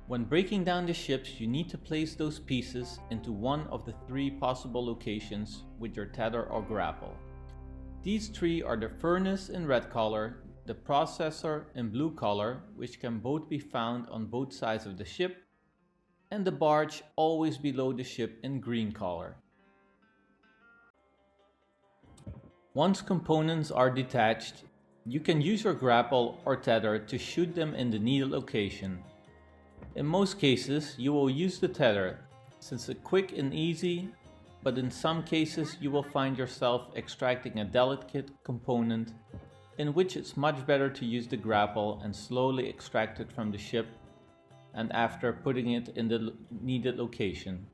When breaking down the ships, you need to place those pieces into one of the three possible locations with your tether or grapple. These three are the furnace in red color, the processor in blue color, which can both be found on both sides of the ship, and the barge always below the ship in green color. Once components are detached, you can use your grapple or tether to shoot them in the needed location. In most cases, you will use the tether, since it's quick and easy, but in some cases you will find yourself extracting a delicate component, in which it's much better to use the grapple and slowly extract it from the ship, and after putting it in the needed location.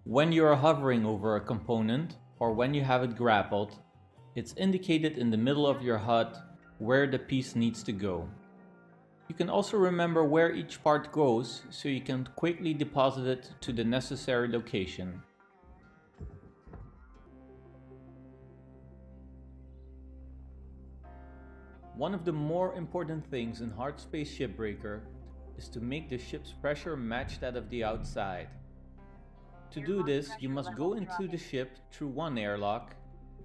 When you are hovering over a component, or when you have it grappled, it's indicated in the middle of your HUD where the piece needs to go. You can also remember where each part goes, so you can quickly deposit it to the necessary location. One of the more important things in Hardspace Shipbreaker is to make the ship's pressure match that of the outside. To do this, you must go into the ship through one airlock,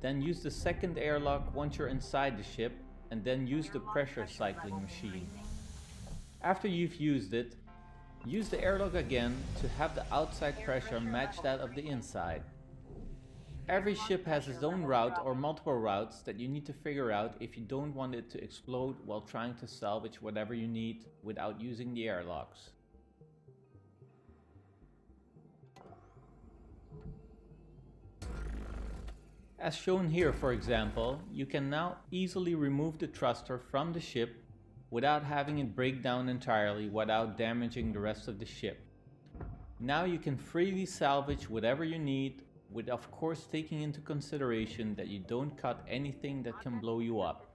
then use the second airlock once you're inside the ship, and then use the pressure cycling machine. After you've used it, use the airlock again to have the outside pressure match that of the inside. Every ship has its own route or multiple routes that you need to figure out if you don't want it to explode while trying to salvage whatever you need without using the airlocks. As shown here, for example, you can now easily remove the thruster from the ship without having it break down entirely without damaging the rest of the ship. Now you can freely salvage whatever you need, with of course taking into consideration that you don't cut anything that can blow you up.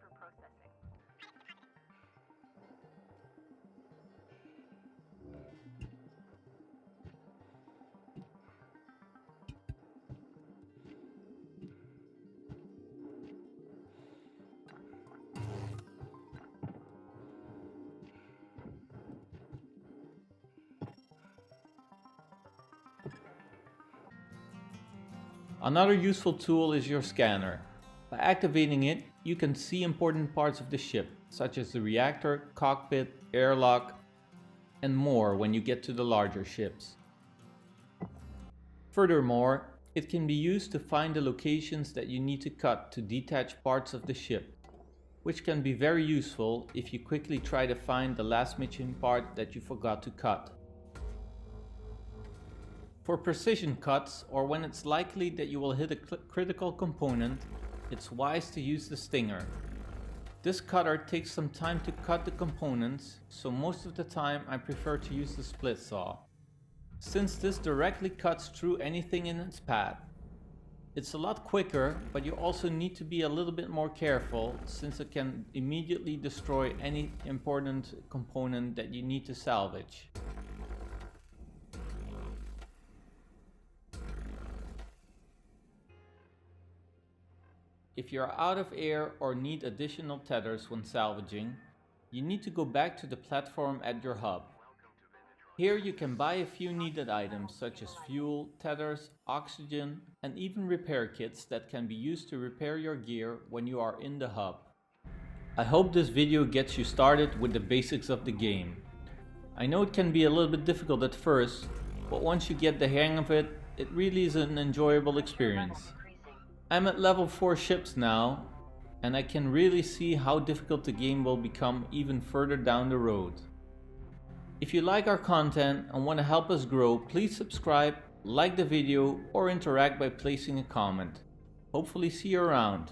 Another useful tool is your scanner. By activating it, you can see important parts of the ship, such as the reactor, cockpit, airlock, and more when you get to the larger ships. Furthermore, it can be used to find the locations that you need to cut to detach parts of the ship, which can be very useful if you quickly try to find the last missing part that you forgot to cut. For precision cuts, or when it's likely that you will hit a critical component, it's wise to use the stinger. This cutter takes some time to cut the components, so most of the time I prefer to use the split saw, since this directly cuts through anything in its path. It's a lot quicker, but you also need to be a little bit more careful, since it can immediately destroy any important component that you need to salvage. If you are out of air or need additional tethers when salvaging, you need to go back to the platform at your hub. Here you can buy a few needed items such as fuel, tethers, oxygen, and even repair kits that can be used to repair your gear when you are in the hub. I hope this video gets you started with the basics of the game. I know it can be a little bit difficult at first, but once you get the hang of it, it really is an enjoyable experience. I'm at level 4 ships now, and I can really see how difficult the game will become even further down the road. If you like our content and want to help us grow, please subscribe, like the video, or interact by placing a comment. Hopefully see you around.